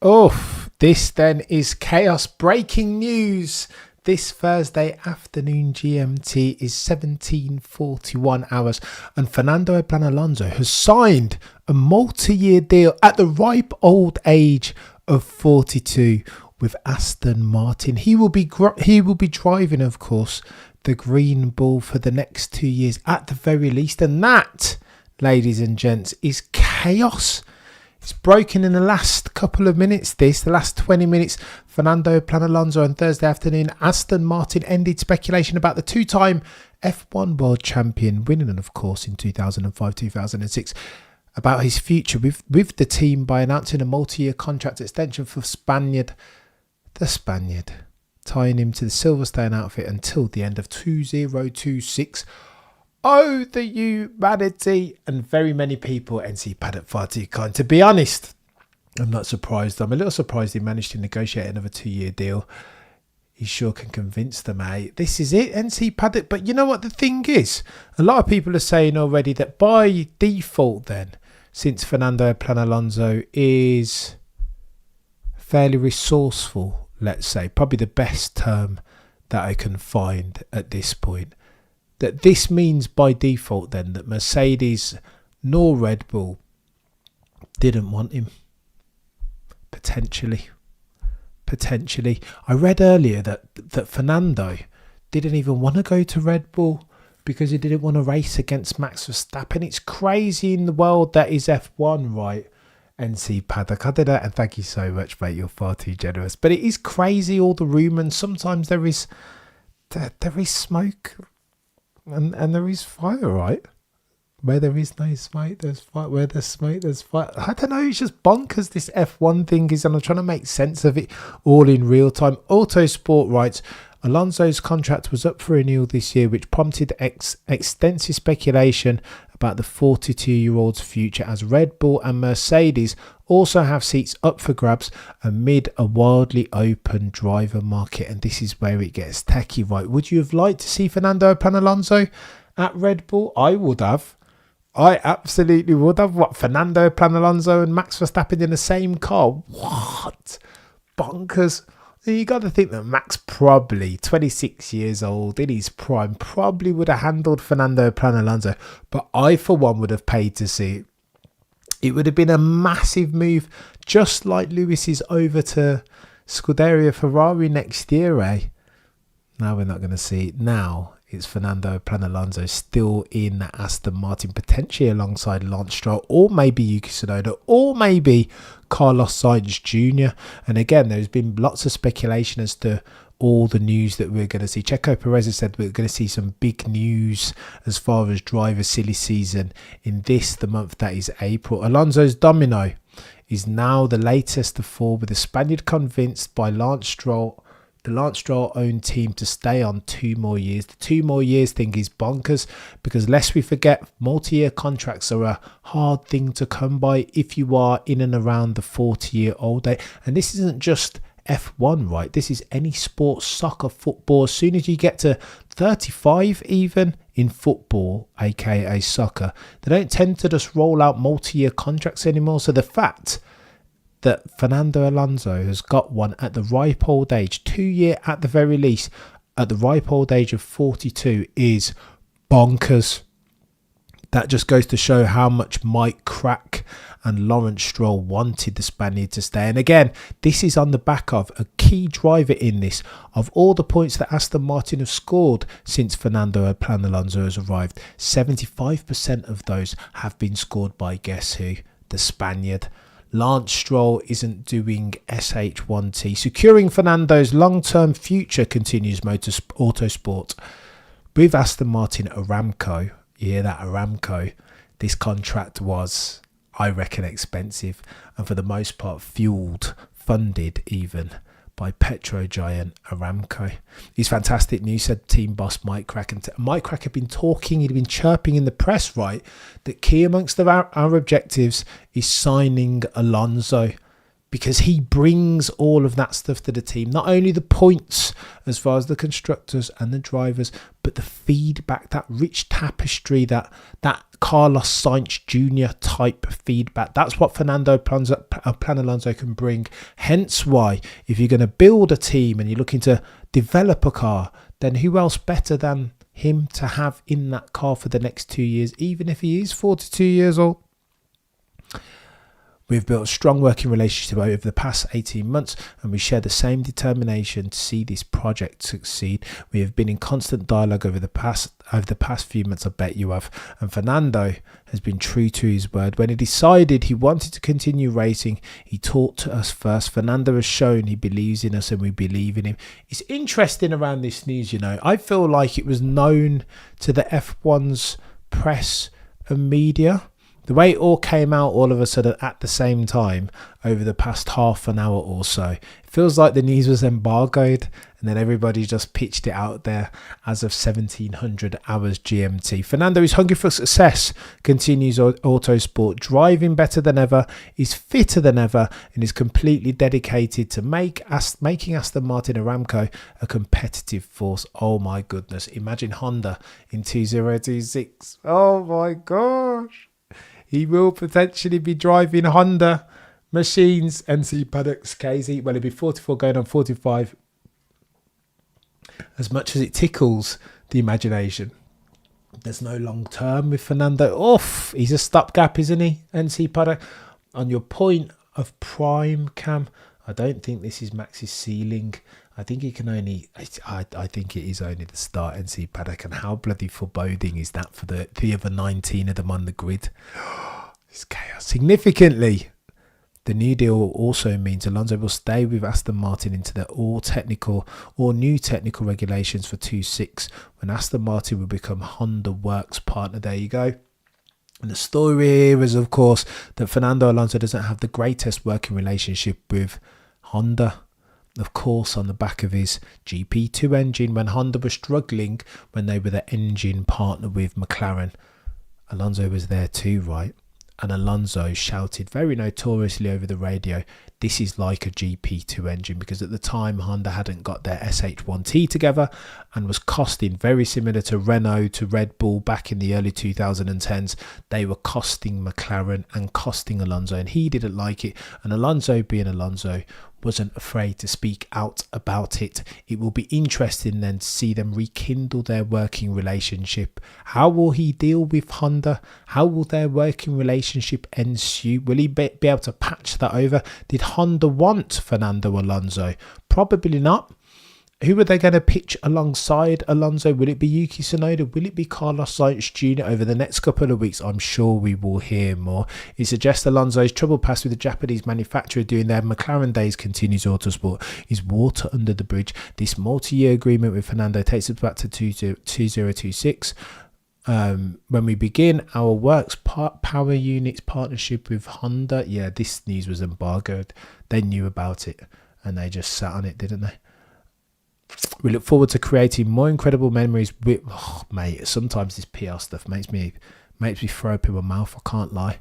Oh, this then is chaos breaking news. This Thursday afternoon GMT is 17:41 hours, and Fernando Alonso has signed a multi-year deal at the ripe old age of 42 with Aston Martin. He will be driving, of course, the Green Bull for the next 2 years at the very least, and that, ladies and gents, is chaos. It's broken in the last couple of minutes. The last 20 minutes, Fernando Alonso on Thursday afternoon, Aston Martin ended speculation about the two-time F1 world champion, winning, of course, in 2005, 2006, about his future with the team by announcing a multi-year contract extension for the Spaniard, tying him to the Silverstone outfit until the end of 2026. Oh, the humanity, and very many people NC Paddock far too kind. To be honest, I'm not surprised. I'm a little surprised he managed to negotiate another 2-year deal. He sure can convince them, this is it, NC Paddock. But you know what the thing is? A lot of people are saying already that by default then, since Fernando Alonso is fairly resourceful, let's say, probably the best term that I can find at this point, that this means by default then that Mercedes nor Red Bull didn't want him. Potentially. I read earlier that Fernando didn't even want to go to Red Bull because he didn't want to race against Max Verstappen. It's crazy in the world that is F1, right? NC Paddock. I did that, and thank you so much, mate. You're far too generous. But it is crazy, all the rumours. Sometimes there is smoke. And there is fire, right? Where there is no smoke, there's fire. Where there's smoke, there's fire. I don't know, it's just bonkers, this F1 thing is, and I'm trying to make sense of it all in real time. Autosport writes, Alonso's contract was up for renewal this year, which prompted extensive speculation about the 42-year-old's future, as Red Bull and Mercedes also have seats up for grabs amid a wildly open driver market. And this is where it gets techie, right? Would you have liked to see Fernando Alonso at Red Bull? I would have. I absolutely would have. What, Fernando Alonso and Max Verstappen in the same car? What? Bonkers. You got to think that Max, probably 26 years old, in his prime, probably would have handled Fernando Alonso. But I, for one, would have paid to see it. It would have been a massive move, just like Lewis's over to Scuderia Ferrari next year, Now we're not going to see it. Now it's Fernando Alonso still in Aston Martin, potentially alongside Lance Stroll, or maybe Yuki Tsunoda, or maybe Carlos Sainz Jr. And again, there's been lots of speculation as to all the news that we're going to see. Checo Perez has said we're going to see some big news as far as driver silly season in the month that is April. Alonso's domino is now the latest of four, with the Spaniard convinced by the Lance Stroll owned team to stay on 2 more years. The 2 more years thing is bonkers, because lest we forget, multi-year contracts are a hard thing to come by if you are in and around the 40-year-old age. And this isn't just F1, right? This is any sport, soccer, football. As soon as you get to 35, even in football, aka soccer, they don't tend to just roll out multi-year contracts anymore. So the fact that Fernando Alonso has got one at the ripe old age, 2 year at the very least, at the ripe old age of 42, is bonkers. That just goes to show how much Mike Crack and Lawrence Stroll wanted the Spaniard to stay. And again, this is on the back of a key driver in this. Of all the points that Aston Martin have scored since Fernando Alonso has arrived, 75% of those have been scored by, guess who? The Spaniard. Lance Stroll isn't doing SH1T. Securing Fernando's long-term future, continues Autosport, with Aston Martin Aramco. You hear that, Aramco? This contract was, I reckon, expensive, and for the most part funded even by petro giant Aramco. It's fantastic news, said team boss Mike Crack. And Mike Crack had been talking, he'd been chirping in the press, right, that key amongst our objectives is signing Alonso. because he brings all of that stuff to the team. Not only the points as far as the constructors and the drivers, but the feedback, that rich tapestry, that Carlos Sainz Jr. type feedback. That's what Fernando Alonso can bring. Hence why, if you're going to build a team and you're looking to develop a car, then who else better than him to have in that car for the next 2 years, even if he is 42 years old. We've built a strong working relationship over the past 18 months, and we share the same determination to see this project succeed. We have been in constant dialogue over the past few months, I bet you have. And Fernando has been true to his word. When he decided he wanted to continue racing, he talked to us first. Fernando has shown he believes in us and we believe in him. It's interesting around this news, you know. I feel like it was known to the F1's press and media. The way it all came out all of a sudden at the same time over the past half an hour or so, it feels like the news was embargoed and then everybody just pitched it out there as of 1700 hours GMT. Fernando is hungry for success, continues Autosport, driving better than ever, is fitter than ever, and is completely dedicated to making Aston Martin Aramco a competitive force. Oh my goodness, imagine Honda in 2026. Oh my gosh. He will potentially be driving Honda machines, NC Paddocks, KZ. Well, he'll be 44 going on 45. As much as it tickles the imagination, there's no long term with Fernando. He's a stopgap, isn't he, NC Paddock? On your point of prime, Cam, I don't think this is Max's ceiling. I think he can only... I think it is only the start, NC Paddock. And how bloody foreboding is that for the other 19 of them on the grid? It's chaos. Significantly, the new deal also means Alonso will stay with Aston Martin into the all new technical regulations for 2.6, when Aston Martin will become Honda Works partner. There you go. And the story here is, of course, that Fernando Alonso doesn't have the greatest working relationship with Honda. Of course, on the back of his GP2 engine, when Honda was struggling, when they were the engine partner with McLaren, Alonso was there too, right? And Alonso shouted very notoriously over the radio, this is like a GP2 engine, because at the time Honda hadn't got their SH1T together and was costing, very similar to Renault, to Red Bull back in the early 2010s. They were costing McLaren and costing Alonso, and he didn't like it. And Alonso, being Alonso, wasn't afraid to speak out about it. It will be interesting then to see them rekindle their working relationship. How will he deal with Honda? How will their working relationship ensue? Will he be able to patch that over? Did Honda want Fernando Alonso? Probably not. Who are they going to pitch alongside Alonso? Will it be Yuki Tsunoda? Will it be Carlos Sainz Jr.? Over the next couple of weeks, I'm sure we will hear more. It suggests Alonso's trouble past with the Japanese manufacturer doing their McLaren days, continues Autosport, is water under the bridge. This multi-year agreement with Fernando takes us back to 2026. When we begin our works power units partnership with Honda. Yeah, this news was embargoed. They knew about it and they just sat on it, didn't they? We look forward to creating more incredible memories with... mate, sometimes this PR stuff makes me throw up in my mouth, I can't lie.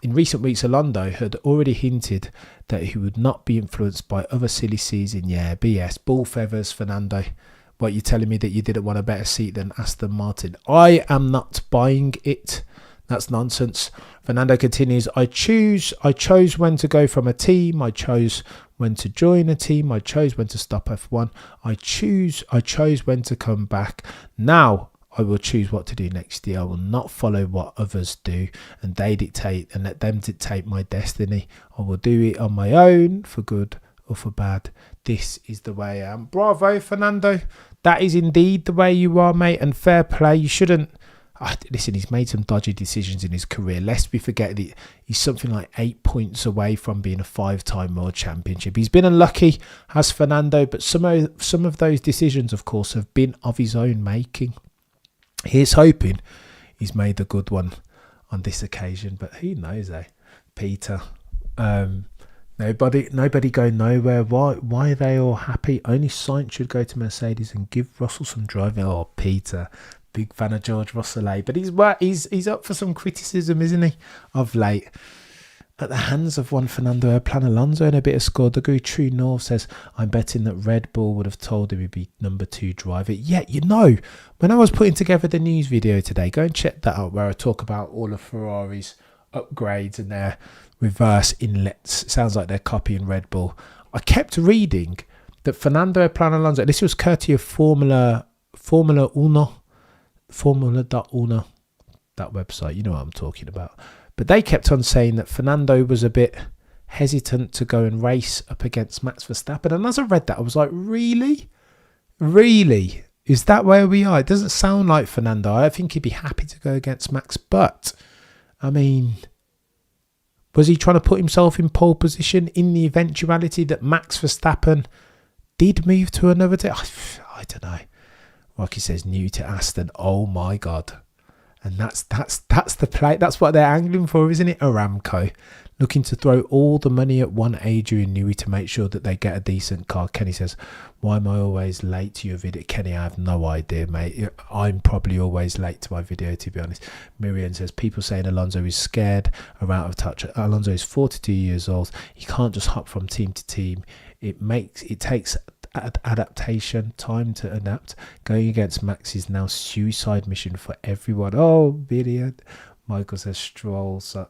In recent weeks, Alonso had already hinted that he would not be influenced by other silly season. Yeah, BS. Ball feathers, Fernando. What, you telling me that you didn't want a better seat than Aston Martin? I am not buying it. That's nonsense. Fernando continues, I chose when to go from a team. I chose when to join a team. I chose when to stop F1. I chose when to come back. Now I will choose what to do next year. I will not follow what others do and they dictate and let them dictate my destiny. I will do it on my own, for good or for bad. This is the way I am. Bravo, Fernando. That is indeed the way you are, mate, and fair play. You shouldn't... listen, he's made some dodgy decisions in his career. Lest we forget that he's something like 8 points away from being a 5-time world championship. He's been unlucky, has Fernando, but some of those decisions, of course, have been of his own making. Here's hoping he's made a good one on this occasion, but who knows, eh? Peter, nobody go nowhere. Why are they all happy? Only Sainz should go to Mercedes and give Russell some driving. Oh, Peter. Big fan of George Russell, but he's up for some criticism, isn't he, of late? at the hands of one Fernando Alonso and a bit of skullduggery. True North says, I'm betting that Red Bull would have told him he'd be number 2 driver. Yet, when I was putting together the news video today, go and check that out where I talk about all of Ferrari's upgrades and their reverse inlets. Sounds like they're copying Red Bull. I kept reading that Fernando Alonso, this was courtesy of Formula Uno, that website, you know what I'm talking about. But they kept on saying that Fernando was a bit hesitant to go and race up against Max Verstappen. And as I read that, I was like, really? Really? Is that where we are? It doesn't sound like Fernando. I think he'd be happy to go against Max. But, I mean, was he trying to put himself in pole position in the eventuality that Max Verstappen did move to another team? I don't know. Rocky says, new to Aston. Oh, my God. And that's the play. That's what they're angling for, isn't it? Aramco looking to throw all the money at one Adrian Newey to make sure that they get a decent car. Kenny says, why am I always late to your video? Kenny, I have no idea, mate. I'm probably always late to my video, to be honest. Miriam says, people saying Alonso is scared or out of touch. Alonso is 42 years old. He can't just hop from team to team. It takes adaptation, time to adapt. Going against Max is now suicide mission for everyone. Oh, brilliant. Michael says Stroll, so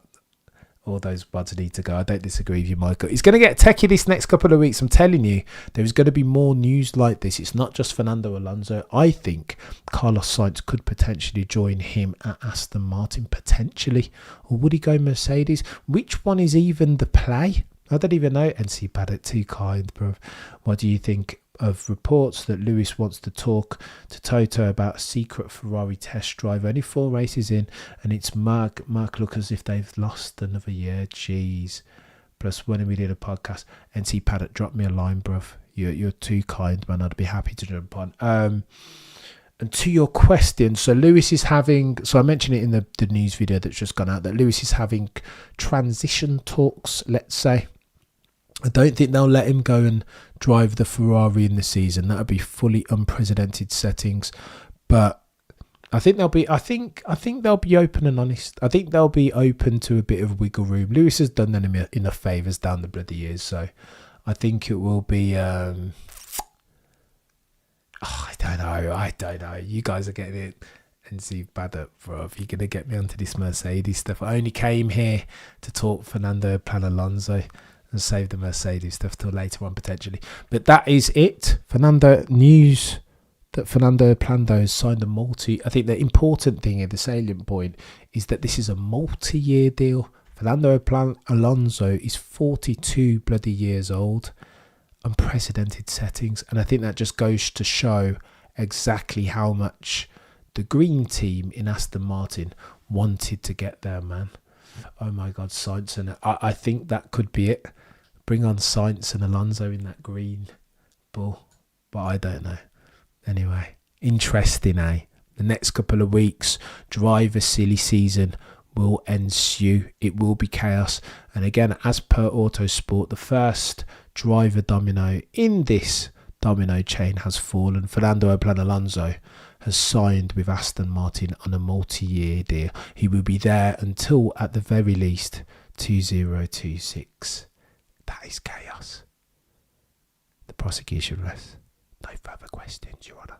all those buds need to go. I don't disagree with you, Michael. He's going to get techie this next couple of weeks. I'm telling you, there's going to be more news like this. It's not just Fernando Alonso. I think Carlos Sainz could potentially join him at Aston Martin, potentially. Or would he go Mercedes? Which one is even the play? I don't even know. NC Paddock, too kind, bro. What do you think of reports that Lewis wants to talk to Toto about a secret Ferrari test drive? Only 4 races in, and it's Mark look as if they've lost another year. Jeez. Plus, when we did a podcast, NC Paddock, drop me a line, bruv. You're too kind, man. I'd be happy to jump on. And to your question, so Lewis is having, so I mentioned it in the news video that's just gone out, that Lewis is having transition talks, let's say. I don't think they'll let him go and drive the Ferrari in the season. That would be fully unprecedented settings. But I think they'll be. I think they'll be open and honest. I think they'll be open to a bit of wiggle room. Lewis has done them enough favours down the bloody years, so I think it will be. I don't know. You guys are getting it. And see, bad up, bro. You're gonna get me onto this Mercedes stuff. I only came here to talk Fernando Alonso and save the Mercedes stuff till later on potentially. But that is it. News that Fernando Alonso has signed a I think the important thing here, the salient point, is that this is a multi-year deal. Fernando Alonso is 42 bloody years old. Unprecedented settings. And I think that just goes to show exactly how much the green team in Aston Martin wanted to get there, man. Oh my God, Sainz, and I think that could be it. Bring on Sainz and Alonso in that green bull, but I don't know. Anyway, interesting, eh? The next couple of weeks, driver silly season will ensue. It will be chaos. And again, as per Autosport, the first driver domino in this domino chain has fallen. Fernando Alonso has signed with Aston Martin on a multi-year deal. He will be there until, at the very least, 2026. That is chaos. The prosecution rests. No further questions, Your Honour.